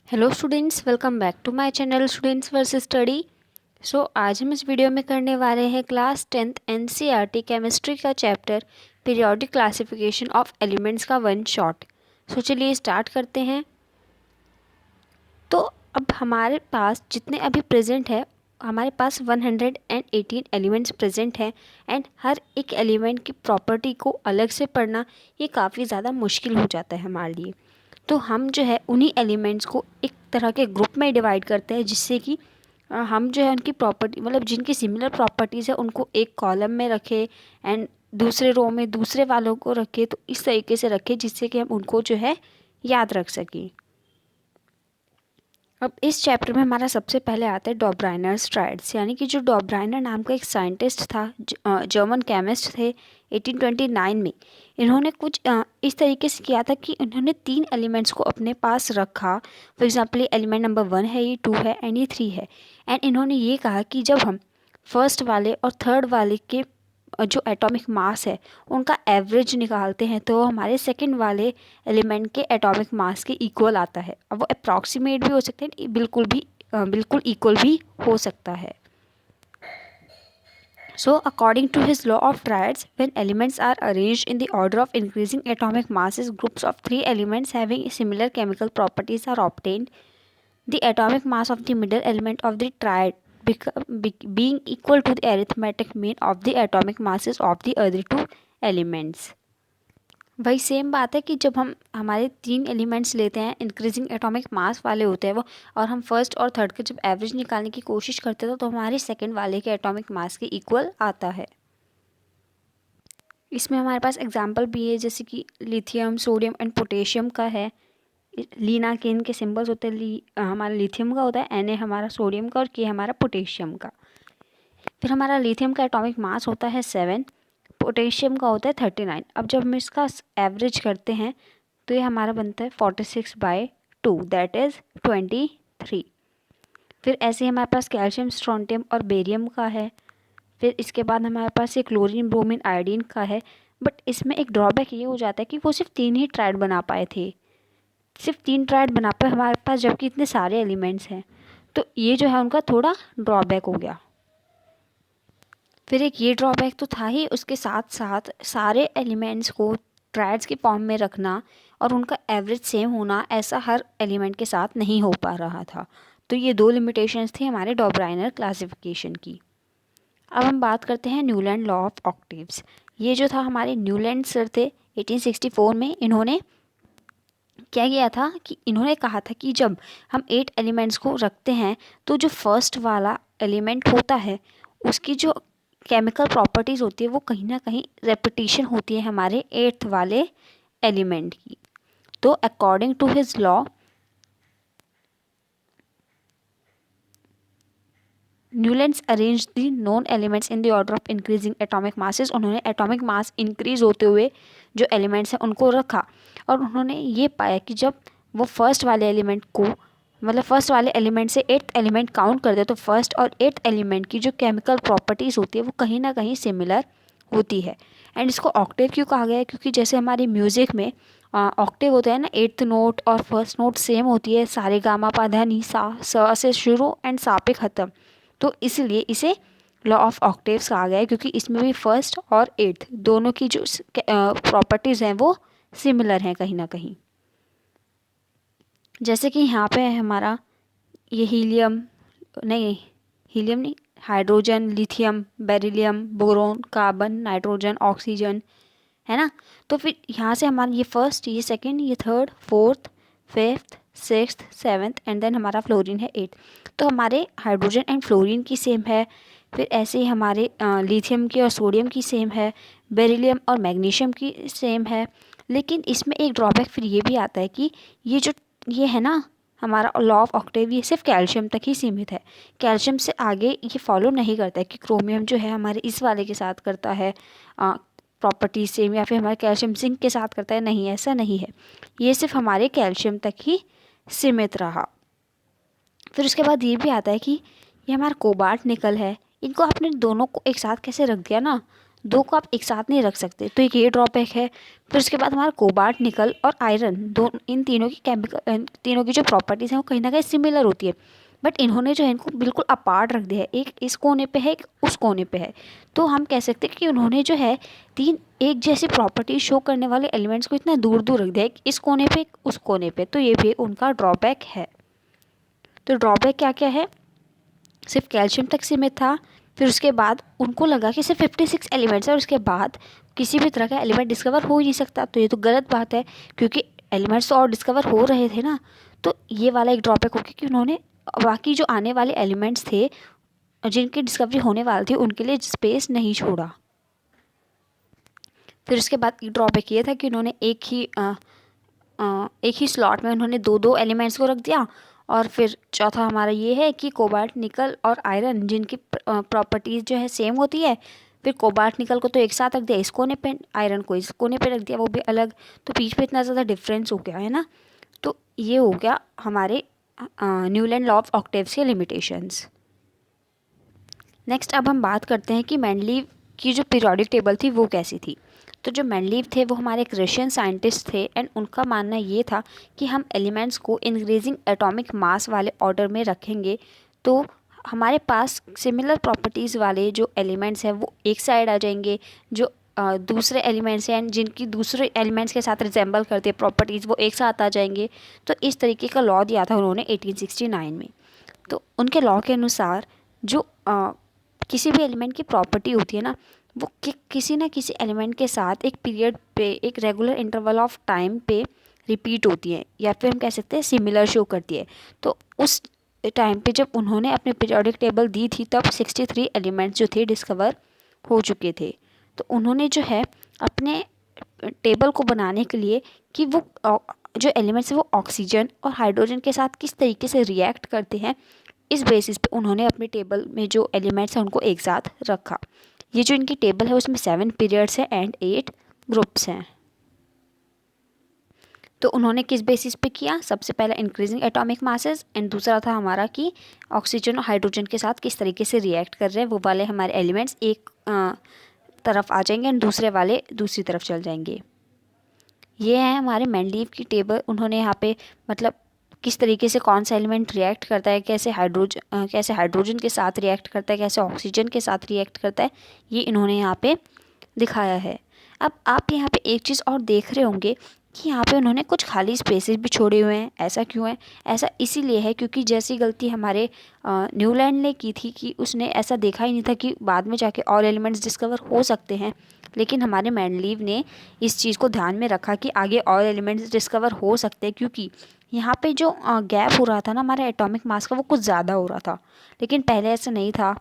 Hello students, welcome back to my channel students versus study. आज हम इस video में करने वाले हैं क्लास 10th एनसीईआरटी केमिस्ट्री का chapter periodic classification of elements का वन शॉट। चलिए स्टार्ट करते हैं। तो अब हमारे पास जितने अभी प्रेजेंट है, हमारे पास 118 एलिमेंट्स प्रेजेंट हैं एंड हर एक एलिमेंट की प्रॉपर्टी को अलग से पढ़ना ये काफ़ी ज़्यादा मुश्किल हो जाता है हमारे लिए। तो हम जो है उन्हीं एलिमेंट्स को एक तरह के ग्रुप में डिवाइड करते हैं, जिससे कि हम जो है उनकी प्रॉपर्टी मतलब जिनकी सिमिलर प्रॉपर्टीज़ है उनको एक कॉलम में रखें एंड दूसरे रो में दूसरे वालों को रखें। तो इस तरीके से रखें जिससे कि हम उनको जो है याद रख सकें। अब इस चैप्टर में हमारा सबसे पहले आता है डॉब्राइनर्स ट्रायड्स, यानी कि जो डॉब्राइनर नाम का एक साइंटिस्ट था, जर्मन केमिस्ट थे 1829 में। इन्होंने कुछ इस तरीके से किया था कि इन्होंने 3 एलिमेंट्स को अपने पास रखा। फॉर एग्जांपल ये एलिमेंट नंबर 1 है, ये 2 है एंड ये 3 है। एंड इन्होंने ये कहा कि जब हम फर्स्ट वाले और थर्ड वाले के जो एटॉमिक मास है उनका एवरेज निकालते हैं तो हमारे सेकंड वाले एलिमेंट के एटॉमिक मास के इक्वल आता है। अब वो अप्रॉक्सीमेट भी हो सकते हैं, बिल्कुल इक्वल भी हो सकता है। So, according to his law of triads, when elements are arranged in the order of increasing atomic masses, groups of 3 elements having similar chemical properties are obtained. The atomic mass of the middle element of the triad being equal to the arithmetic mean of the atomic masses of the other 2 elements. वही same बात है कि जब हम हमारे 3 elements लेते हैं, increasing atomic mass वाले होते हैं वो, और हम फर्स्ट और थर्ड के जब एवरेज निकालने की कोशिश करते हैं तो हमारे सेकंड वाले के एटॉमिक मास के इक्वल आता है। इसमें हमारे पास एग्जांपल भी है, जैसे कि लिथियम, सोडियम एंड पोटेशियम का है। लीना के इनके सिंबल्स होते हैं, हमारा लिथियम का होता है, Na हमारा सोडियम का और K हमारा पोटेशियम का। फिर हमारा लिथियम का एटॉमिक मास होता है 7, पोटेशियम का होता है 39। अब जब हम इसका एवरेज करते हैं तो ये हमारा बनता है 46/2, दैट इज़ 23। फिर ऐसे ही हमारे पास कैल्शियम, स्ट्रोंटियम और बेरियम का है। फिर इसके बाद हमारे पास ये क्लोरीन, ब्रोमीन, आयोडीन का है। बट इसमें एक ड्रॉबैक ये हो जाता है कि वो सिर्फ 3 ही ट्रायड बना पाए थे, सिर्फ 3 ट्रायड बना पाए हमारे पास, जबकि इतने सारे एलिमेंट्स हैं। तो ये जो है उनका थोड़ा ड्रॉबैक हो गया। फिर एक ये ड्रॉबैक तो था ही, उसके साथ साथ सारे एलिमेंट्स को ट्रायड्स के फॉर्म में रखना और उनका एवरेज सेम होना, ऐसा हर एलिमेंट के साथ नहीं हो पा रहा था। तो ये 2 लिमिटेशंस थी हमारे डॉब्राइनर क्लासिफिकेशन की। अब हम बात करते हैं न्यूलैंड लॉ ऑफ ऑक्टेव्स। ये जो था हमारे न्यूलैंड सर थे 1864 में। इन्होंने क्या किया था कि इन्होंने कहा था कि जब हम 8 एलिमेंट्स को रखते हैं तो जो फर्स्ट वाला एलिमेंट होता है उसकी जो केमिकल प्रॉपर्टीज़ होती है वो कहीं ना कहीं रेपिटेशन होती है हमारे 8th वाले एलिमेंट की। तो according to his law, Newlands arrange the known elements in the order of increasing atomic masses. उन्होंने एटॉमिक मास इंक्रीज होते हुए जो एलिमेंट्स हैं उनको रखा और उन्होंने ये पाया कि जब वो फर्स्ट वाले एलिमेंट को मतलब फर्स्ट वाले एलिमेंट से 8th एलिमेंट काउंट करते हैं तो फर्स्ट और 8th एलिमेंट की जो केमिकल प्रॉपर्टीज़ होती है वो कहीं ना कहीं सिमिलर होती है। एंड इसको ऑक्टेव क्यों कहा गया है? क्योंकि जैसे हमारी म्यूज़िक में ऑक्टेव होता है ना, 8th नोट और फर्स्ट नोट सेम होती है, सारे गामा पा धा नी सा से शुरू एंड सा पे ख़त्म। तो इसलिए इसे लॉ ऑफ ऑक्टेव्स कहा गया है, क्योंकि इसमें भी फर्स्ट और 8th दोनों की जो प्रॉपर्टीज़ हैं वो सिमिलर हैं कहीं ना कहीं। जैसे कि यहाँ पे है हमारा ये हीलियम नहीं, hydrogen, lithium, beryllium, boron, carbon, nitrogen, oxygen, है ना। तो फिर यहाँ से हमारा ये फर्स्ट, ये सेकंड, ये third, fourth, fifth, sixth, seventh and then हमारा फ्लोरीन है 8th। तो हमारे हाइड्रोजन एंड फ्लोरीन की सेम है। फिर ऐसे ही हमारे लिथियम की और सोडियम की सेम है, बेरिलियम और मैग्नीशियम की सेम है। लेकिन इसमें एक ड्रॉबैक फिर ये भी आता है कि ये है ना हमारा लॉ ऑफ ऑक्टेव, ये सिर्फ कैल्शियम तक ही सीमित है। कैल्शियम से आगे ये फॉलो नहीं करता है कि क्रोमियम जो है हमारे इस वाले के साथ करता है प्रॉपर्टी सेम, या फिर हमारे कैल्शियम जिंक के साथ करता है। नहीं, ऐसा नहीं है, ये सिर्फ हमारे कैल्शियम तक ही सीमित रहा। फिर उसके बाद ये भी आता है कि ये हमारा कोबाल्ट निकल है, इनको आपने दोनों को एक साथ कैसे रख दिया ना, दो को आप एक साथ नहीं रख सकते, तो एक ये ड्रॉबैक है। फिर उसके बाद हमारा कोबाल्ट, निकल और आयरन, दो इन तीनों की तीनों की जो प्रॉपर्टीज़ हैं वो कहीं ना कहीं सिमिलर होती है, बट इन्होंने जो है इनको बिल्कुल अपार्ट रख दिया है, एक इस कोने पे है, एक उस कोने पे है। तो हम कह सकते हैं कि उन्होंने जो है तीन एक जैसी प्रॉपर्टी शो करने वाले एलिमेंट्स को इतना दूर दूर रख दिया, एक इस कोने पे, एक उस कोने पे, तो ये भी उनका ड्रॉबैक है। तो ड्रॉबैक क्या क्या है? सिर्फ कैल्शियम तक सीमित था, फिर उसके बाद उनको लगा कि सिर्फ 56 एलिमेंट्स है और उसके बाद किसी भी तरह का एलिमेंट डिस्कवर हो ही नहीं सकता, तो ये तो गलत बात है, क्योंकि एलिमेंट्स तो और डिस्कवर हो रहे थे ना। तो ये वाला एक ड्रॉबैक हो गया कि उन्होंने बाकी जो आने वाले एलिमेंट्स थे जिनकी डिस्कवरी होने वाली थी उनके लिए स्पेस नहीं छोड़ा। फिर उसके बाद एक ड्रॉबैक ये था कि उन्होंने एक ही स्लॉट में उन्होंने दो दो एलिमेंट्स को रख दिया। और फिर चौथा हमारा ये है कि कोबाल्ट, निकल और आयरन जिनकी प्रॉपर्टीज़ जो है सेम होती है, फिर कोबाल्ट निकल को तो एक साथ रख दिया इस कोने पे, आयरन को इस कोने पे रख दिया वो भी अलग, तो बीच में इतना ज़्यादा डिफरेंस हो गया है ना। तो ये हो गया हमारे न्यूलैंड लॉ ऑफ ऑक्टेव्स के लिमिटेशंस। नेक्स्ट अब हम बात करते हैं कि मेंडलीव की जो पीरियोडिक टेबल थी वो कैसी थी। तो जो मेंडलीव थे वो हमारे एक रशियन साइंटिस्ट थे, एंड उनका मानना ये था कि हम एलिमेंट्स को इंक्रीजिंग एटॉमिक मास वाले ऑर्डर में रखेंगे तो हमारे पास सिमिलर प्रॉपर्टीज़ वाले जो एलिमेंट्स हैं वो एक साइड आ जाएंगे, जो दूसरे एलिमेंट्स हैं जिनकी दूसरे एलिमेंट्स के साथ रिजेंबल करते हैं प्रॉपर्टीज़ वो एक साथ आ जाएंगे। तो इस तरीके का लॉ दिया था उन्होंने 1869 में। तो उनके लॉ के अनुसार जो किसी भी एलिमेंट की प्रॉपर्टी होती है ना वो किसी ना किसी एलिमेंट के साथ एक पीरियड पे, एक रेगुलर इंटरवल ऑफ टाइम पे रिपीट होती है, या फिर हम कह सकते हैं सिमिलर शो करती है। तो उस टाइम पे जब उन्होंने अपनी पीरियोडिक टेबल दी थी तब 63 एलिमेंट्स जो थे डिस्कवर हो चुके थे। तो उन्होंने जो है अपने टेबल को बनाने के लिए कि वो जो एलिमेंट्स हैं वो ऑक्सीजन और हाइड्रोजन के साथ किस तरीके से रिएक्ट करते हैं, इस बेसिस पे उन्होंने अपने टेबल में जो एलिमेंट्स हैं उनको एक साथ रखा। ये जो इनकी टेबल है उसमें 7 पीरियड्स हैं एंड 8 ग्रुप्स हैं। तो उन्होंने किस बेसिस पे किया? सबसे पहला इंक्रीजिंग एटॉमिक मासेस, एंड दूसरा था हमारा कि ऑक्सीजन और हाइड्रोजन के साथ किस तरीके से रिएक्ट कर रहे हैं, वो वाले हमारे एलिमेंट्स एक तरफ आ जाएंगे एंड दूसरे वाले दूसरी तरफ चल जाएंगे। ये है हमारे मेंडलीव की टेबल। उन्होंने यहाँ पे मतलब किस तरीके से कौन सा एलिमेंट रिएक्ट करता है, कैसे हाइड्रोजन के साथ रिएक्ट करता है, कैसे ऑक्सीजन के साथ रिएक्ट करता है, ये इन्होंने यहाँ पे दिखाया है। अब आप यहाँ पे एक चीज़ और देख रहे होंगे कि यहाँ पे उन्होंने कुछ खाली स्पेसेस भी छोड़े हुए हैं। ऐसा क्यों है? ऐसा इसीलिए है क्योंकि जैसी गलती हमारे न्यूलैंड ने की थी कि उसने ऐसा देखा ही नहीं था कि बाद में जाके और एलिमेंट्स डिस्कवर हो सकते हैं, लेकिन हमारे मेंडलीव ने इस चीज़ को ध्यान में रखा कि आगे और एलिमेंट्स डिस्कवर हो सकते हैं, क्योंकि यहाँ पे जो गैप हो रहा था ना हमारे एटॉमिक मास का वो कुछ ज़्यादा हो रहा था, लेकिन पहले ऐसा नहीं था।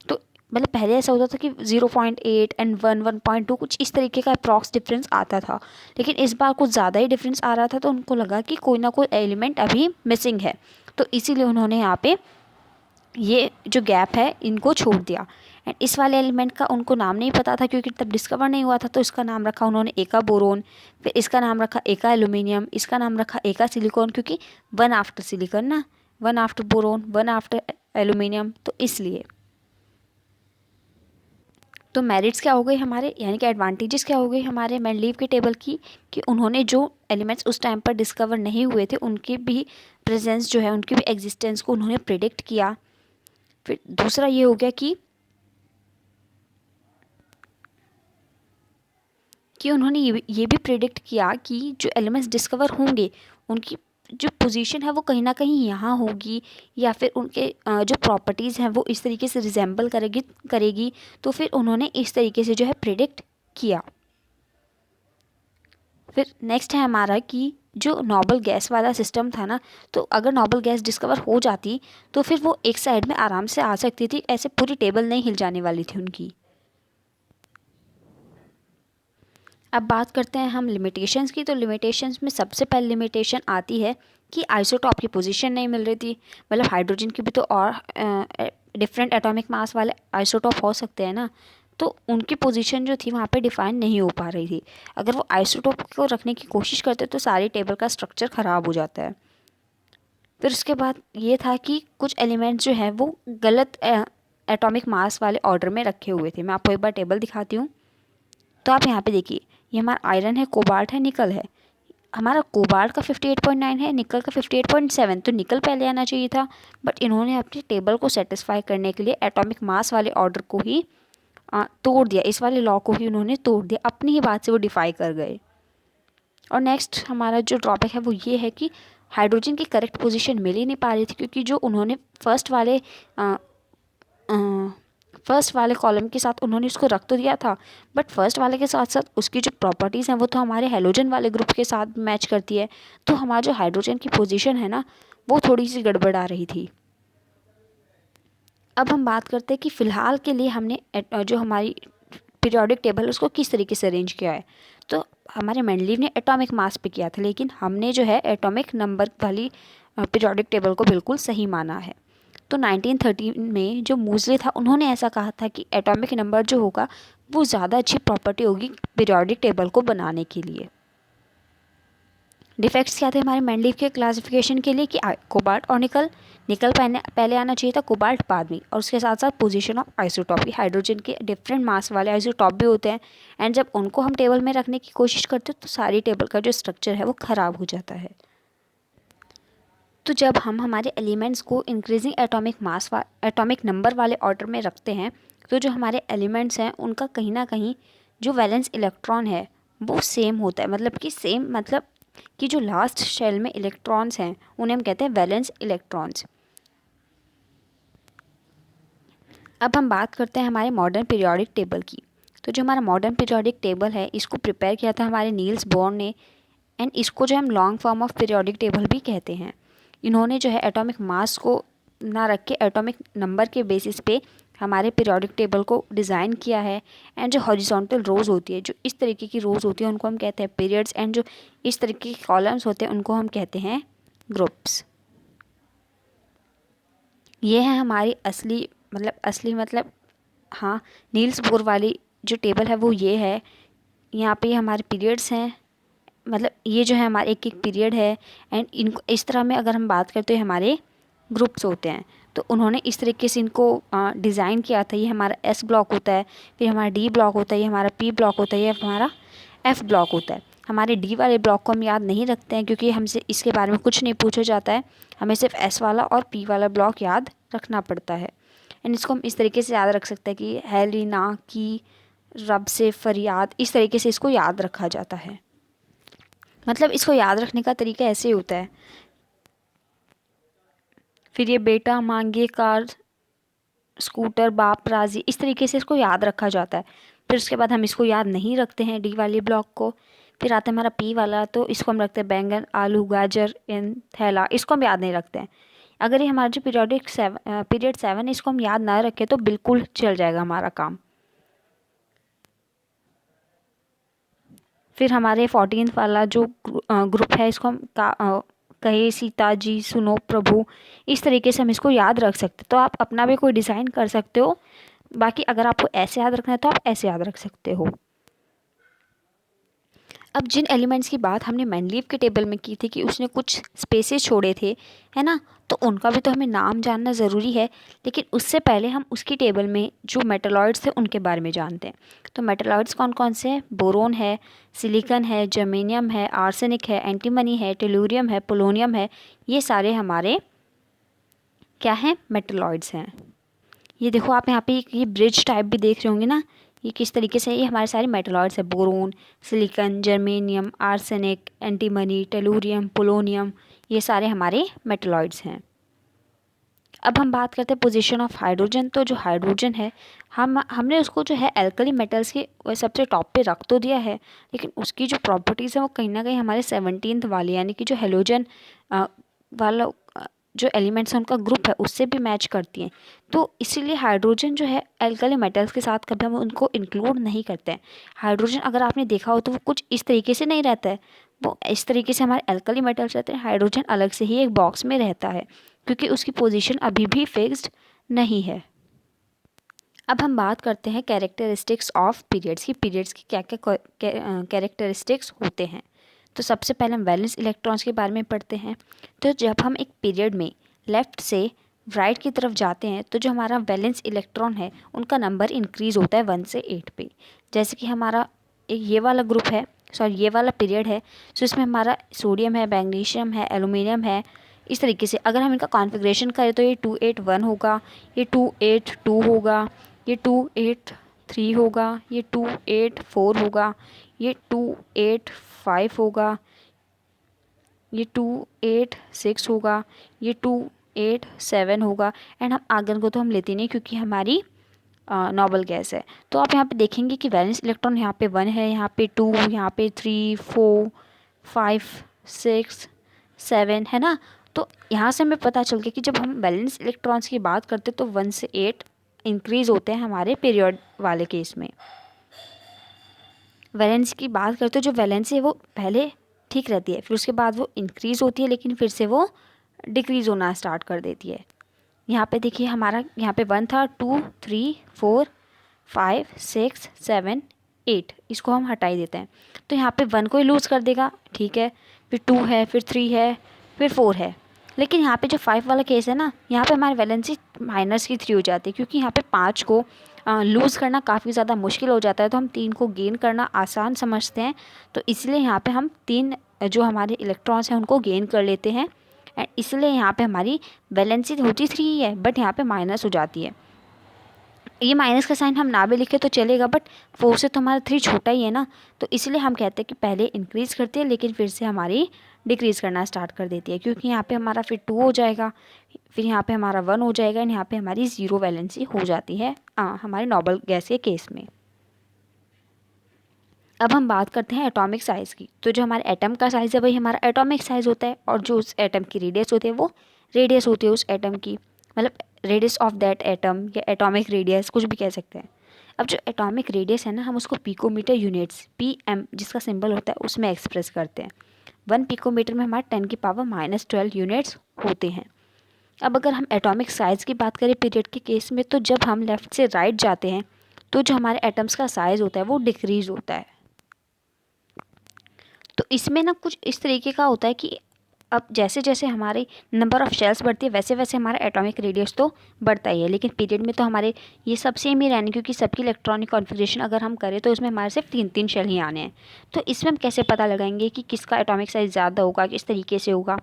तो मतलब पहले ऐसा होता था कि 0.8 एंड 1.2 कुछ इस तरीके का अप्रॉक्स डिफरेंस आता था, लेकिन इस बार कुछ ज़्यादा ही डिफरेंस आ रहा था। तो उनको लगा कि कोई ना कोई एलिमेंट अभी मिसिंग है, तो इसीलिए उन्होंने यहाँ पे ये जो गैप है इनको छोड़ दिया। एंड इस वाले एलिमेंट का उनको नाम नहीं पता था क्योंकि तब डिस्कवर नहीं हुआ था, तो इसका नाम रखा उन्होंने एका बोरोन, फिर इसका नाम रखा एका एल्यूमिनियम, इसका नाम रखा एका सिलिकॉन, क्योंकि 1 आफ्टर सिलिकॉन ना, 1 आफ्टर बोरोन, 1 आफ्टर एल्यूमिनियम, तो इसलिए। तो मेरिट्स क्या हो गई हमारे, यानी कि एडवांटेजेस क्या हो गई हमारे मेंडलीव की टेबल की, कि उन्होंने जो एलिमेंट्स उस टाइम पर डिस्कवर नहीं हुए थे उनकी भी प्रेजेंस जो है, उनकी भी एग्जिस्टेंस को उन्होंने प्रिडिक्ट किया। फिर दूसरा ये हो गया कि उन्होंने ये भी प्रिडिक्ट किया कि जो एलिमेंट्स डिस्कवर होंगे उनकी जो पोजीशन है वो कहीं ना कहीं यहाँ होगी, या फिर उनके जो प्रॉपर्टीज़ हैं वो इस तरीके से रिजेंबल करेगी। तो फिर उन्होंने इस तरीके से जो है प्रिडिक्ट किया। फिर नेक्स्ट है हमारा कि जो नोबल गैस वाला सिस्टम था ना, तो अगर नोबल गैस डिस्कवर हो जाती तो फिर वो एक साइड में आराम से आ सकती थी, ऐसे पूरी टेबल नहीं हिल जाने वाली थी उनकी। अब बात करते हैं हम लिमिटेशंस की। तो लिमिटेशंस में सबसे पहले लिमिटेशन आती है कि आइसोटॉप की पोजीशन नहीं मिल रही थी। मतलब हाइड्रोजन की भी तो और डिफरेंट एटॉमिक मास वाले आइसोटॉप हो सकते हैं ना, तो उनकी पोजीशन जो थी वहाँ पे डिफाइन नहीं हो पा रही थी। अगर वो आइसोटॉप को रखने की कोशिश करते तो सारी टेबल का स्ट्रक्चर ख़राब हो जाता है। फिर उसके बाद ये था कि कुछ एलिमेंट्स जो हैं वो गलत एटॉमिक मास वाले ऑर्डर में रखे हुए थे। मैं आपको एक बार टेबल दिखाती हूँ। तो आप यहाँ पे देखिए, ये हमारा आयरन है, कोबाल्ट है, निकल है। हमारा कोबाल्ट का 58.9 है, निकल का 58.7, तो निकल पहले आना चाहिए था। बट इन्होंने अपनी टेबल को सेटिस्फाई करने के लिए एटॉमिक मास वाले ऑर्डर को ही तोड़ दिया, इस वाले लॉ को ही उन्होंने तोड़ दिया, अपनी ही बात से वो डिफाई कर गए। और नेक्स्ट हमारा जो ड्रॉबैक है वो ये है कि हाइड्रोजन की करेक्ट पोजीशन मिल ही नहीं पा रही थी, क्योंकि जो उन्होंने फर्स्ट वाले कॉलम के साथ उन्होंने उसको रख तो दिया था, बट फर्स्ट वाले के साथ साथ उसकी जो प्रॉपर्टीज़ हैं वो तो हमारे हेलोजन वाले ग्रुप के साथ मैच करती है। तो हमारा जो हाइड्रोजन की पोजीशन है ना, वो थोड़ी सी गड़बड़ आ रही थी। अब हम बात करते हैं कि फ़िलहाल के लिए हमने जो हमारी पीरियोडिक टेबल उसको किस तरीके से अरेंज किया है। तो हमारे मेंडलीव ने एटॉमिक मास पे किया था, लेकिन हमने जो है एटॉमिक नंबर वाली पीरियोडिक टेबल को बिल्कुल सही माना है। तो 1913 में जो मूजले था, उन्होंने ऐसा कहा था कि एटॉमिक नंबर जो होगा वो ज़्यादा अच्छी प्रॉपर्टी होगी पीरियोडिक टेबल को बनाने के लिए। डिफेक्ट्स क्या थे हमारे मेंडलीव के क्लासिफिकेशन के लिए कि कोबाल्ट और निकल पहले आना चाहिए था, कोबाल्ट बाद में, और उसके साथ साथ पोजीशन ऑफ आइसोटॉप, हाइड्रोजन के डिफरेंट मास वाले आइसोटॉप भी होते हैं, एंड जब उनको हम टेबल में रखने की कोशिश करते हैं तो सारी टेबल का जो स्ट्रक्चर है वो ख़राब हो जाता है। तो जब हम हमारे एलिमेंट्स को इंक्रीजिंग एटॉमिक नंबर वाले ऑर्डर में रखते हैं, तो जो हमारे एलिमेंट्स हैं उनका कहीं ना कहीं जो वैलेंस इलेक्ट्रॉन है वो सेम होता है, मतलब कि जो लास्ट शेल में इलेक्ट्रॉन्स हैं उन्हें हम कहते हैं वैलेंस इलेक्ट्रॉन्स। अब हम बात करते हैं हमारे मॉडर्न पीरियोडिक टेबल की। तो जो हमारा मॉडर्न पीरियोडिक टेबल है, इसको प्रिपेयर किया था हमारे नील्स बोर ने, एंड इसको जो हम long form of periodic table भी कहते हैं। इन्होंने जो है एटॉमिक मास को ना रख के एटॉमिक नंबर के बेसिस पे हमारे पीरियोडिक टेबल को डिज़ाइन किया है। एंड जो हॉरिजॉन्टल रोज़ होती है, जो इस तरीके की रोज़ होती है, उनको हम कहते हैं पीरियड्स, एंड जो इस तरीके के कॉलम्स होते हैं उनको हम कहते हैं ग्रुप्स। ये है हमारी असली मतलब हाँ, नील्स बोर वाली जो टेबल है वो ये है। यहाँ पे हमारे पीरियड्स हैं, मतलब ये जो है हमारे एक एक पीरियड है, एंड इनको इस तरह में अगर हम बात करते हैं हमारे ग्रुप्स होते हैं, तो उन्होंने इस तरीके से इनको डिज़ाइन किया था। ये हमारा एस ब्लॉक होता है, फिर हमारा डी ब्लॉक होता है, ये हमारा पी ब्लॉक होता है, ये हमारा एफ ब्लॉक होता है। हमारे डी वाले ब्लॉक को हम याद नहीं रखते हैं, क्योंकि हमसे इसके बारे में कुछ नहीं पूछा जाता है, हमें सिर्फ एस वाला और पी वाला ब्लॉक याद रखना पड़ता है। एंड इसको हम इस तरीके से याद रख सकते हैं कि हेलिना की रब से फरियाद, इस तरीके से इसको याद रखा जाता है। मतलब इसको याद रखने का तरीका ऐसे ही होता है। फिर ये बेटा मांगे कार, स्कूटर, बाप राजी, इस तरीके से इसको याद रखा जाता है। फिर उसके बाद हम इसको याद नहीं रखते हैं डी वाले ब्लॉक को। फिर आता है हमारा पी वाला, तो इसको हम रखते हैं बैंगन, आलू, गाजर इन थैला, इसको हम याद नहीं रखते हैं। अगर ये हमारा जो पीरियड 7 इसको हम याद ना रखें तो बिल्कुल चल जाएगा हमारा काम। फिर हमारे 14th वाला जो ग्रुप है, इसको हम कहे सीता जी सुनो प्रभु, इस तरीके से हम इसको याद रख सकते। तो आप अपना भी कोई डिज़ाइन कर सकते हो, बाकी अगर आपको ऐसे याद रखना है तो आप ऐसे याद रख सकते हो। अब जिन एलिमेंट्स की बात हमने मेंडलीव के टेबल में की थी कि उसने कुछ स्पेसेस छोड़े थे, है ना, तो उनका भी तो हमें नाम जानना ज़रूरी है। लेकिन उससे पहले हम उसकी टेबल में जो मेटलॉइड्स थे उनके बारे में जानते हैं। तो मेटलॉइड्स कौन कौन से हैं? बोरोन है, सिलिकॉन है, जर्मेनियम है, आर्सेनिक है, एंटीमनी है, टेलुरियम है, पोलोनियम है, ये सारे हमारे क्या हैं? मेटलॉइड्स हैं। ये देखो आप यहाँ पे ये ब्रिज टाइप भी देख रहे होंगे ना, ये किस तरीके से, ये हमारे सारे मेटलॉइड्स है। Boron, silicon, germanium, arsenic, antimony, tellurium, polonium, ये सारे हमारे मेटलॉइड्स हैं। अब हम बात करते हैं पोजीशन ऑफ हाइड्रोजन। तो जो हाइड्रोजन है, हमने उसको जो है एल्कली मेटल्स के सबसे टॉप पे रख तो दिया है, लेकिन उसकी जो प्रॉपर्टीज़ है वो कहीं ना कहीं हमारे 17th वाले, यानी कि जो हेलोजन वाला जो एलिमेंट्स हैं उनका ग्रुप है उससे भी मैच करती हैं। तो इसीलिए हाइड्रोजन जो है एल्कली मेटल्स के साथ कभी हम उनको इंक्लूड नहीं करते हैं। हाइड्रोजन अगर आपने देखा हो तो वो कुछ इस तरीके से नहीं रहता है, वो इस तरीके से हमारे एल्कली मेटल्स रहते हैं। हाइड्रोजन अलग से ही एक बॉक्स में रहता है, क्योंकि उसकी पोजीशन अभी भी फिक्स्ड नहीं है। अब हम बात करते हैं कैरेक्टरिस्टिक्स ऑफ पीरियड्स की, पीरियड्स की क्या क्या कैरेक्टरिस्टिक्स होते हैं। तो सबसे पहले हम वैलेंस इलेक्ट्रॉन्स के बारे में पढ़ते हैं। तो जब हम एक पीरियड में लेफ़्ट से राइट की तरफ जाते हैं तो जो हमारा वैलेंस इलेक्ट्रॉन है उनका नंबर इंक्रीज़ होता है 1 से 8 पे। जैसे कि हमारा ये वाला ग्रुप है, सॉरी ये वाला पीरियड है, सो इसमें हमारा सोडियम है, मैग्नीशियम है, एल्युमिनियम है। इस तरीके से अगर हम इनका कॉन्फ़िगरेशन करें तो ये 281 होगा, ये 282 होगा, ये 283 होगा, ये 284 होगा, ये 285 होगा, ये 286 होगा, ये 287 होगा। एंड हम आर्गन को तो हम लेते नहीं क्योंकि हमारी नोबल गैस है। तो आप यहाँ पे देखेंगे कि वैलेंस इलेक्ट्रॉन यहाँ पे 1 है, यहाँ पे 2, यहाँ पे 3, 4, 5, 6, 7 है ना। तो यहाँ से हमें पता चल गया कि जब हम वैलेंस इलेक्ट्रॉन्स की बात करते तो 1 से 8 इंक्रीज़ होते हैं हमारे पीरियड वाले केस में। वैलेंस की बात करते जो वैलेंस है वो पहले ठीक रहती है, फिर उसके बाद वो इंक्रीज़ होती है, लेकिन फिर से वो डिक्रीज़ होना स्टार्ट कर देती है। यहाँ पे देखिए हमारा यहाँ पे 1 था, 2, 3, 4, 5, 6, 7, 8, इसको हम हटा ही देते हैं। तो यहाँ पे 1 को ही लूज़ कर देगा, ठीक है, फिर 2 है, फिर 3 है, फिर 4 है। लेकिन यहाँ पे जो 5 वाला केस है ना, यहाँ पे हमारी वैलेंसी माइनस की 3 हो जाती है, क्योंकि यहाँ पे 5 को लूज़ करना काफ़ी ज़्यादा मुश्किल हो जाता है, तो हम 3 को गेन करना आसान समझते हैं। तो इसलिए यहाँ पे हम 3 जो हमारे इलेक्ट्रॉन्स हैं उनको गेन कर लेते हैं, एंड इसलिए यहाँ पे हमारी वैलेंसी होती 3 ही है, बट यहाँ पे माइनस हो जाती है। ये माइनस का साइन हम ना भी लिखे तो चलेगा, बट 4 से तो हमारा 3 छोटा ही है ना, तो इसलिए हम कहते हैं कि पहले इंक्रीज़ करती है लेकिन फिर से हमारी डिक्रीज़ करना स्टार्ट कर देती है, क्योंकि यहाँ पे हमारा फिर 2 हो जाएगा, फिर यहाँ पे हमारा 1 हो जाएगा, एंड यहाँ पे हमारी 0 वैलेंसी हो जाती है हमारी नोबल गैस के केस में। अब हम बात करते हैं एटॉमिक साइज़ की। तो जो हमारे एटम का साइज़ है वही हमारा एटॉमिक साइज़ होता है, और जो उस एटम की रेडियस होती है वो रेडियस होती है उस एटम की, मतलब रेडियस ऑफ दैट एटम या एटॉमिक रेडियस कुछ भी कह सकते हैं। अब जो एटॉमिक रेडियस है ना, हम उसको पिकोमीटर यूनिट्स PM जिसका सिंबल होता है उसमें एक्सप्रेस करते हैं। 1 पिकोमीटर में हमारे 10⁻⁻12 यूनिट्स होते हैं। अब अगर हम एटॉमिक साइज़ की बात करें पीरियड के केस में, तो जब हम लेफ़्ट से राइट जाते हैं तो जो हमारे एटम्स का साइज़ होता है वो डिक्रीज़ होता है। तो इसमें ना कुछ इस तरीके का होता है कि अब जैसे जैसे हमारी नंबर ऑफ़ शेल्स बढ़ती है वैसे वैसे हमारा एटॉमिक रेडियस तो बढ़ता ही है, लेकिन पीरियड में तो हमारे ये सब सेम ही रहने, क्योंकि सबकी इलेक्ट्रॉनिक कॉन्फ़िगरेशन अगर हम करें तो इसमें हमारे सिर्फ 3 शेल ही आने हैं। तो इसमें हम कैसे पता लगाएंगे कि किसका एटॉमिक साइज़ ज़्यादा होगा, किस तरीके से होगा।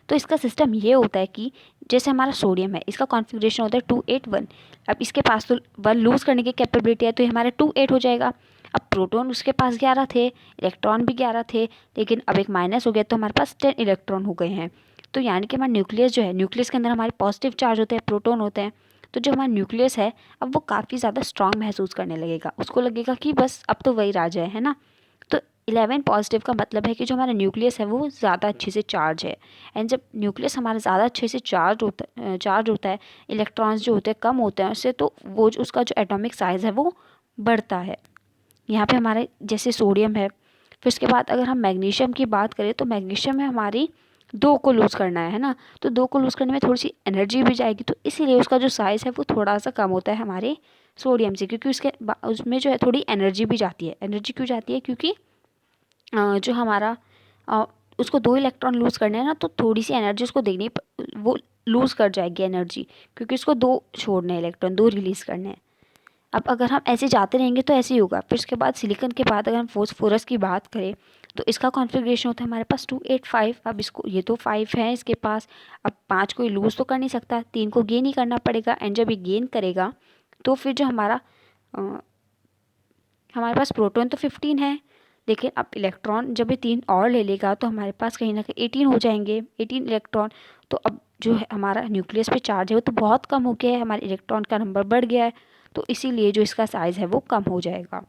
तो इसका सिस्टम ये होता है कि जैसे हमारा सोडियम है, इसका कॉन्फ़िगरेशन होता है 281। अब इसके पास तो 1 लूज़ करने की कैपेबिलिटी है, तो ये हमारा 28 हो जाएगा। अब प्रोटॉन उसके पास 11 थे, इलेक्ट्रॉन भी 11 थे, लेकिन अब एक माइनस हो गया तो हमारे पास 10 इलेक्ट्रॉन हो गए हैं। तो यानी कि हमारा न्यूक्लियस जो है, न्यूक्लियस के अंदर हमारे पॉजिटिव चार्ज होते हैं, प्रोटॉन होते हैं। तो जो हमारा न्यूक्लियस है अब वो काफ़ी ज़्यादा स्ट्रांग महसूस करने लगेगा, उसको लगेगा कि बस अब तो वही राजा है ना। तो 11 पॉजिटिव का मतलब है कि जो हमारा न्यूक्लियस है वो ज़्यादा अच्छे से चार्ज है, एंड जब न्यूक्लियस हमारा ज़्यादा अच्छे से चार्ज होता है, इलेक्ट्रॉन्स जो होते हैं कम होते हैं उससे, तो वो जो उसका जो एटॉमिक साइज़ है वो बढ़ता है। यहाँ पे हमारे जैसे सोडियम है, फिर उसके बाद अगर हम मैग्नीशियम की बात करें तो मैग्नीशियम में हमारी 2 को लूज़ करना है ना, तो 2 को लूज़ करने में थोड़ी सी एनर्जी भी जाएगी, तो इसीलिए उसका जो साइज़ है वो थोड़ा सा कम होता है हमारे सोडियम से, क्योंकि उसमें जो है थोड़ी एनर्जी भी जाती है। एनर्जी क्यों जाती है? क्योंकि जो हमारा उसको 2 इलेक्ट्रॉन लूज़ करने हैं ना, तो थोड़ी सी एनर्जी उसको देनी, वो लूज़ कर जाएगी एनर्जी, क्योंकि उसको 2 छोड़ने हैं इलेक्ट्रॉन, 2 रिलीज़ करने हैं। अब अगर हम ऐसे जाते रहेंगे तो ऐसे ही होगा। फिर उसके बाद सिलिकॉन के बाद अगर हम फॉस्फोरस की बात करें तो इसका कॉन्फ़िगरेशन होता है हमारे पास 285। अब इसको ये तो 5 है इसके पास, अब 5 को लूज़ तो कर नहीं सकता, 3 को गेन ही करना पड़ेगा, एंड जब ये गेन करेगा तो फिर जो हमारे पास प्रोटॉन तो 15 है, लेकिन अब इलेक्ट्रॉन जब ये 3 और ले लेगा तो हमारे पास कहीं ना कहीं 18 हो जाएंगे, 18 इलेक्ट्रॉन। तो अब जो है हमारा न्यूक्लियस पे चार्ज है वो तो बहुत कम हो गया है, हमारे इलेक्ट्रॉन का नंबर बढ़ गया है, तो इसीलिए जो इसका साइज़ है वो कम हो जाएगा।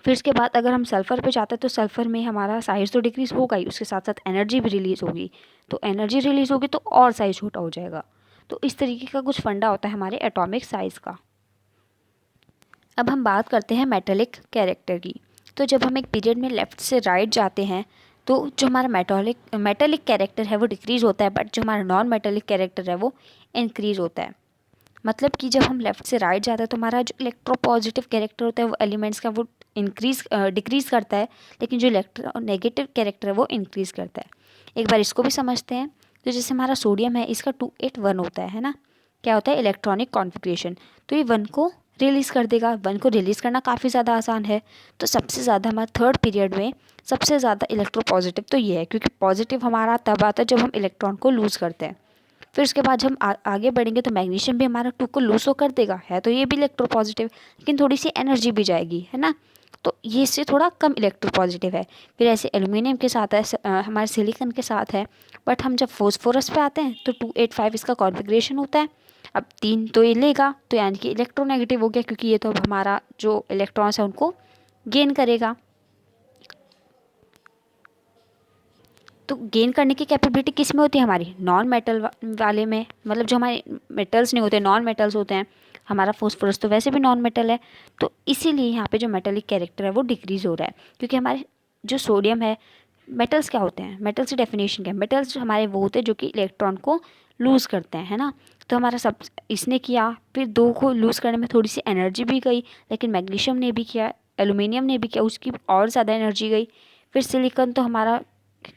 फिर इसके बाद अगर हम सल्फ़र पे जाते हैं तो सल्फ़र में हमारा साइज़ तो डिक्रीज़ होगा ही, उसके साथ साथ एनर्जी भी रिलीज़ होगी, तो एनर्जी रिलीज़ होगी तो और साइज़ छोटा हो जाएगा। तो इस तरीके का कुछ फंडा होता है हमारे एटॉमिक साइज़ का। अब हम बात करते हैं मेटालिक कैरेक्टर की। तो जब हम एक पीरियड में लेफ़्ट से राइट जाते हैं तो जो हमारा मेटालिक कैरेक्टर है वो डिक्रीज़ होता है, बट जो हमारा नॉन मेटालिक कैरेक्टर है वो इंक्रीज़ होता है। मतलब कि जब हम लेफ़्ट से राइट जाते हैं तो हमारा जो इलेक्ट्रोपॉजिटिव कैरेक्टर होता है वो एलिमेंट्स का वो डिक्रीज़ करता है, लेकिन जो इलेक्ट्रोनेगेटिव कैरेक्टर है वो इंक्रीज़ करता है। एक बार इसको भी समझते हैं। तो जैसे हमारा सोडियम है, इसका 281 होता है ना, क्या होता है इलेक्ट्रॉनिक कॉन्फ़िगरेशन, तो ये 1 को रिलीज़ कर देगा। 1 को रिलीज़ करना काफ़ी ज़्यादा आसान है। तो सबसे ज़्यादा हमारा थर्ड पीरियड में सबसे ज़्यादा इलेक्ट्रोपॉजिटिव तो ये है, क्योंकि पॉजिटिव हमारा तब आता है जब हम इलेक्ट्रॉन को लूज़ करते हैं। फिर उसके बाद जब हम आगे बढ़ेंगे तो मैग्नीशियम भी हमारा 2 को लूज़ कर देगा, है तो ये भी इलेक्ट्रोपॉजिटिव, लेकिन थोड़ी सी एनर्जी भी जाएगी, है ना। तो ये इससे थोड़ा कम इलेक्ट्रोपॉजिटिव है। फिर ऐसे एल्यूमिनियम के साथ है, हमारे सिलिकॉन के साथ है। बट हम जब फॉस्फोरस पे आते हैं तो 285 इसका कॉन्फ़िगरेशन होता है। अब 3 तो ये लेगा, तो यानी कि इलेक्ट्रोनेगेटिव हो गया, क्योंकि ये तो अब हमारा जो इलेक्ट्रॉन्स है उनको गेन करेगा। तो गेन करने की कैपेबिलिटी किस में होती है हमारी? नॉन मेटल वाले में, मतलब जो हमारे मेटल्स नहीं होते, नॉन मेटल्स होते हैं। हमारा फॉस्फोरस तो वैसे भी नॉन मेटल है, तो इसीलिए यहाँ पे जो मेटेलिक कैरेक्टर है वो डिक्रीज़ हो रहा है। क्योंकि हमारे जो सोडियम है, मेटल्स क्या होते हैं, मेटल्स की डेफिनेशन क्या है? मेटल्स हमारे वो होते हैं जो कि इलेक्ट्रॉन को लूज़ करते हैं, है ना। तो हमारा सब इसने किया, फिर 2 को लूज़ करने में थोड़ी सी एनर्जी भी गई, लेकिन मैग्नीशियम ने भी किया, एल्यूमिनियम ने भी किया, उसकी और ज़्यादा एनर्जी गई। फिर सिलिकॉन तो हमारा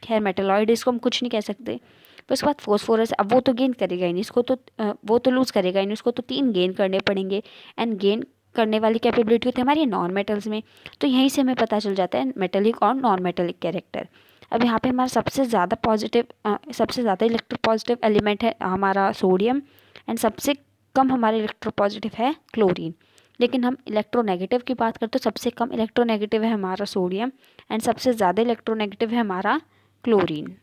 खैर मेटलॉइड, इसको हम कुछ नहीं कह सकते। फिर उसके बाद फॉस्फोरस, अब वो तो गेन करेगा ही नहीं, इसको तो वो तो लूज़ करेगा ही नहीं, उसको तो 3 गेन करने पड़ेंगे। एंड गेन करने वाली कैपेबिलिटी होती है हमारी नॉन मेटल्स में। तो यहीं से हमें पता चल जाता है मेटेलिक और नॉन मेटेलिक कैरेक्टर। अब यहाँ पे हमारा सबसे ज़्यादा पॉजिटिव, सबसे ज़्यादा इलेक्ट्रोपॉजिटिव एलिमेंट है हमारा सोडियम, एंड सबसे कम हमारा इलेक्ट्रोपॉजिटिव है क्लोरीन। लेकिन हम इलेक्ट्रोनेगेटिव की बात करते तो सबसे कम इलेक्ट्रोनेगेटिव है हमारा सोडियम, एंड सबसे ज़्यादा इलेक्ट्रोनेगेटिव है हमारा क्लोरीन।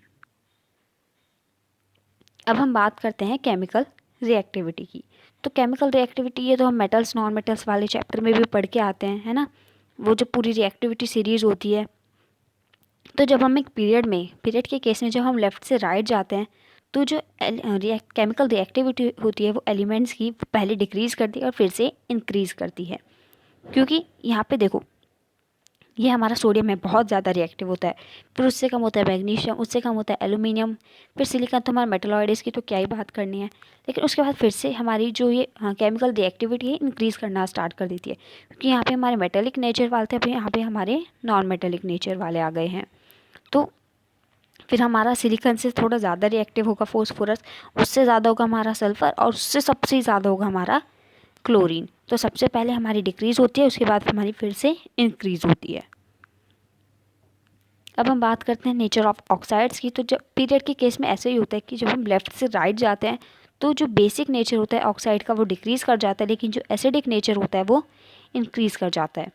अब हम बात करते हैं केमिकल रिएक्टिविटी की। तो केमिकल रिएक्टिविटी ये तो हम मेटल्स नॉन मेटल्स वाले चैप्टर में भी पढ़ के आते हैं, है ना, वो जो पूरी रिएक्टिविटी सीरीज़ होती है। तो जब हम एक पीरियड के केस में जब हम लेफ़्ट से राइट जाते हैं, तो जो केमिकल रिएक्टिविटी होती है वो एलिमेंट्स की पहले डिक्रीज़ करती है और फिर से इंक्रीज़ करती है। क्योंकि यहाँ पे देखो, ये हमारा सोडियम है, बहुत ज़्यादा रिएक्टिव होता है। फिर उससे कम होता है मैग्नीशियम, उससे कम होता है एल्यूमिनियम, फिर सिलिकॉन तो हमारा मेटलॉइड, इसकी तो क्या ही बात करनी है। लेकिन उसके बाद फिर से हमारी जो ये केमिकल रिएक्टिविटी है इंक्रीज़ करना स्टार्ट कर देती है, क्योंकि यहाँ पे हमारे मेटेलिक नेचर वाले थे, अभी यहाँ पे हमारे नॉन मेटेलिक नेचर वाले आ गए हैं। तो फिर हमारा सिलिकॉन से थोड़ा ज़्यादा रिएक्टिव होगा फॉस्फोरस, उससे ज़्यादा होगा हमारा सल्फ़र, और उससे सबसे ज़्यादा होगा हमारा क्लोरीन। तो सबसे पहले हमारी डिक्रीज़ होती है, उसके बाद हमारी फिर से इंक्रीज़ होती है। अब हम बात करते हैं नेचर ऑफ ऑक्साइड्स की। तो जब पीरियड के केस में ऐसे ही होता है कि जब हम लेफ़्ट से राइट जाते हैं तो जो बेसिक नेचर होता है ऑक्साइड का वो डिक्रीज़ कर जाता है, लेकिन जो एसिडिक नेचर होता है वो इंक्रीज़ कर जाता है।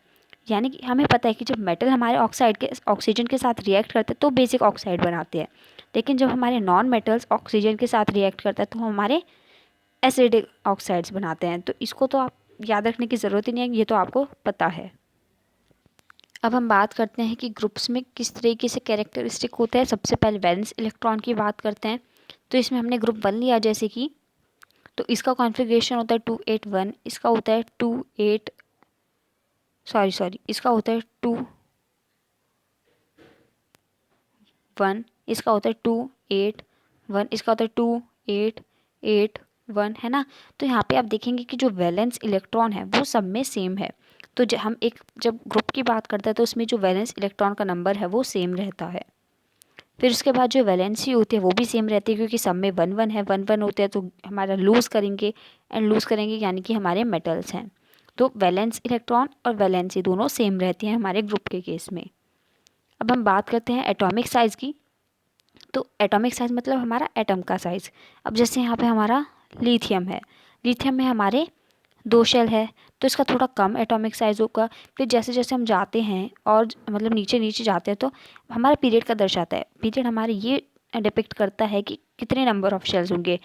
यानी कि हमें पता है कि जब मेटल हमारे ऑक्सीजन के साथ रिएक्ट करते हैं तो बेसिक ऑक्साइड बनाते हैं, लेकिन जब हमारे नॉन मेटल्स ऑक्सीजन के साथ रिएक्ट करते हैं तो हमारे एसिडिक ऑक्साइड्स बनाते हैं। तो इसको तो आप याद रखने की ज़रूरत ही नहीं है, ये तो आपको पता है। अब हम बात करते हैं कि ग्रुप्स में किस तरीके से कैरेक्टरिस्टिक होता है। सबसे पहले वैलेंस इलेक्ट्रॉन की बात करते हैं। तो इसमें हमने ग्रुप 1 लिया जैसे कि, तो इसका कॉन्फ़िगरेशन होता है 281, इसका होता है 28 सॉरी इसका होता है 21, इसका होता है 281, इसका होता है 2881, है ना। तो यहाँ पे आप देखेंगे कि जो वैलेंस इलेक्ट्रॉन है वो सब में सेम है। तो हम जब ग्रुप की बात करते हैं तो उसमें जो वैलेंस इलेक्ट्रॉन का नंबर है वो सेम रहता है। फिर उसके बाद जो वैलेंसी होती है वो भी सेम रहती है, क्योंकि सब में 1 1 है, 1 1 होते हैं तो हमारा लूज़ करेंगे, एंड लूज़ करेंगे यानी कि हमारे मेटल्स हैं। तो वैलेंस इलेक्ट्रॉन और वैलेंसी दोनों सेम रहती हैं हमारे ग्रुप के केस में। अब हम बात करते हैं एटॉमिक साइज़ की। तो एटॉमिक साइज़ मतलब हमारा एटम का साइज़। अब जैसे यहाँ पे हमारा लिथियम है, लिथियम में हमारे 2 शेल है, तो इसका थोड़ा कम एटॉमिक साइज़ होगा। फिर जैसे जैसे हम जाते हैं और मतलब नीचे नीचे जाते हैं तो हमारा पीरियड का दर्शाता है। पीरियड हमारे ये डिपिक्ट करता है कि कितने नंबर ऑफ शेल्स होंगे।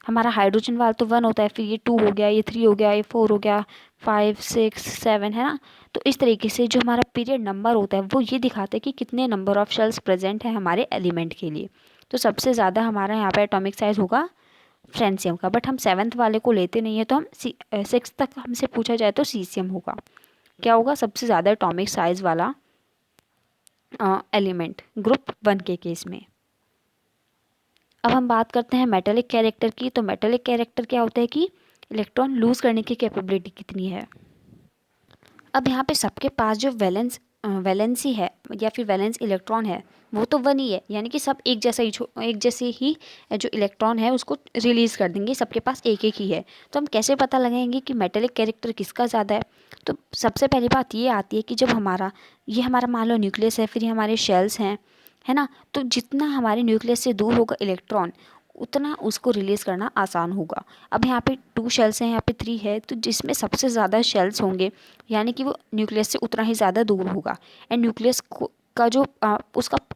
हमारा हाइड्रोजन वाला तो 1 होता है, फिर ये 2 हो गया, ये 3 हो गया, ये 4 हो गया, 5 6 7, है ना। तो इस तरीके से जो हमारा पीरियड नंबर होता है वो ये दिखाता है कि कितने नंबर ऑफ शेल्स प्रेजेंट है हमारे एलिमेंट के लिए। तो सबसे ज़्यादा हमारा यहाँ पे एटॉमिक साइज़ होगा फ्रेंसियम का, बट हम 7th वाले को लेते नहीं है, तो हम 6 तक हमसे पूछा जाए तो सीसियम होगा। क्या होगा सबसे ज़्यादा एटॉमिक साइज़ वाला एलिमेंट ग्रुप 1 के केस में। अब हम बात करते हैं मेटेलिक कैरेक्टर की। तो मेटेलिक कैरेक्टर क्या होता है कि इलेक्ट्रॉन लूज़ करने की कैपेबिलिटी कितनी है। अब यहाँ पे सबके पास जो वैलेंसी है या फिर वैलेंस इलेक्ट्रॉन है वो तो वन ही है, यानी कि सब एक जैसे ही जो इलेक्ट्रॉन है उसको रिलीज़ कर देंगे, सबके पास एक एक ही है। तो हम कैसे पता लगाएंगे कि मेटेलिक कैरेक्टर किसका ज़्यादा है? तो सबसे पहली बात ये आती है कि जब हमारा मान लो न्यूक्लियस है, फिर ये हमारे शेल्स हैं, है ना। तो जितना हमारे न्यूक्लियस से दूर होगा इलेक्ट्रॉन, उतना उसको रिलीज़ करना आसान होगा। अब यहाँ पे 2 शेल्स हैं, यहाँ पे 3 है, तो जिसमें सबसे ज़्यादा शेल्स होंगे यानी कि वो न्यूक्लियस से उतना ही ज़्यादा दूर होगा। एंड न्यूक्लियस का जो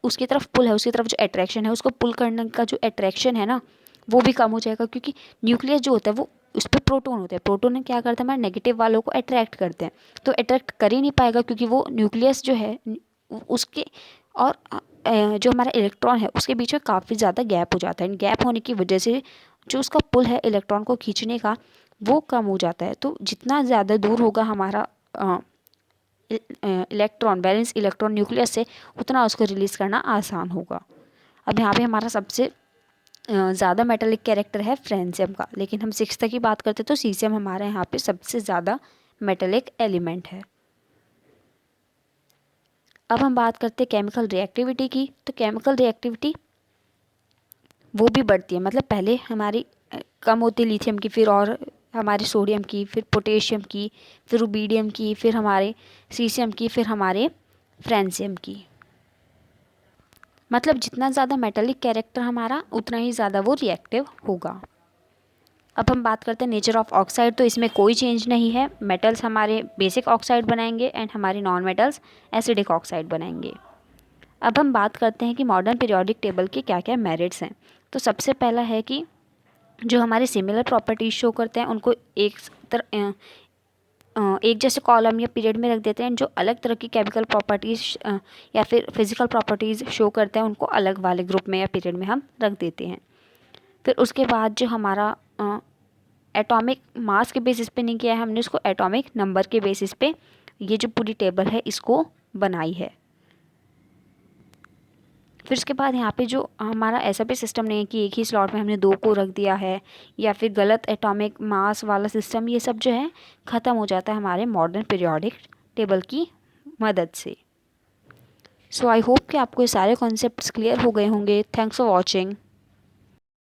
उसकी तरफ पुल है, उसकी तरफ जो अट्रैक्शन है, उसको पुल करने का जो अट्रैक्शन है ना, वो भी कम हो जाएगा, क्योंकि न्यूक्लियस जो होता है वो उस पर प्रोटॉन होते हैं। प्रोटॉन क्या करते हैं, हमारे नेगेटिव वालों को अट्रैक्ट करते हैं, तो अट्रैक्ट कर ही नहीं पाएगा, क्योंकि वो न्यूक्लियस जो है उसके और जो हमारा इलेक्ट्रॉन है उसके बीच में काफ़ी ज़्यादा गैप हो जाता है। गैप होने की वजह से जो उसका पुल है इलेक्ट्रॉन को खींचने का, वो कम हो जाता है। तो जितना ज़्यादा दूर होगा हमारा इलेक्ट्रॉन, बैलेंस इलेक्ट्रॉन न्यूक्लियस से, उतना उसको रिलीज़ करना आसान होगा। अब यहाँ पे हमारा सबसे ज़्यादा मेटालिक कैरेक्टर है फ्रेंसियम का, लेकिन हम 6 तक की बात करते तो सीसियम हमारे यहाँ पे सबसे ज़्यादा मेटालिक एलिमेंट है। अब हम बात करते हैं केमिकल रिएक्टिविटी की। तो केमिकल रिएक्टिविटी वो भी बढ़ती है, मतलब पहले हमारी कम होती है लिथियम की, फिर और हमारे सोडियम की, फिर पोटेशियम की, फिर रुबीडियम की, फिर हमारे सीसियम की, फिर हमारे फ्रेंसियम की। मतलब जितना ज़्यादा मेटालिक कैरेक्टर हमारा, उतना ही ज़्यादा वो रिएक्टिव होगा। अब हम बात करते हैं नेचर ऑफ ऑक्साइड। तो इसमें कोई चेंज नहीं है, मेटल्स हमारे बेसिक ऑक्साइड बनाएंगे एंड हमारे नॉन मेटल्स एसिडिक ऑक्साइड बनाएंगे। अब हम बात करते हैं कि मॉडर्न पीरियोडिक टेबल के क्या क्या मेरिट्स हैं। तो सबसे पहला है कि जो हमारे सिमिलर प्रॉपर्टीज शो करते हैं उनको एक जैसे कॉलम या पीरियड में रख देते हैं। जो अलग तरह की केमिकल प्रॉपर्टीज या फिर फिजिकल प्रॉपर्टीज़ शो करते हैं, उनको अलग वाले ग्रुप में या पीरियड में हम रख देते हैं। फिर उसके बाद जो हमारा एटॉमिक मास के बेसिस पे नहीं किया है हमने, उसको एटॉमिक नंबर के बेसिस पे ये जो पूरी टेबल है इसको बनाई है। फिर उसके बाद यहाँ पे जो हमारा ऐसा भी सिस्टम नहीं है कि एक ही स्लॉट में हमने 2 को रख दिया है, या फिर गलत एटॉमिक मास वाला सिस्टम, ये सब जो है ख़त्म हो जाता है हमारे मॉडर्न पीरियोडिक टेबल की मदद से। सो आई होप कि आपको ये सारे कॉन्सेप्ट्स क्लियर हो गए होंगे। Thanks for watching.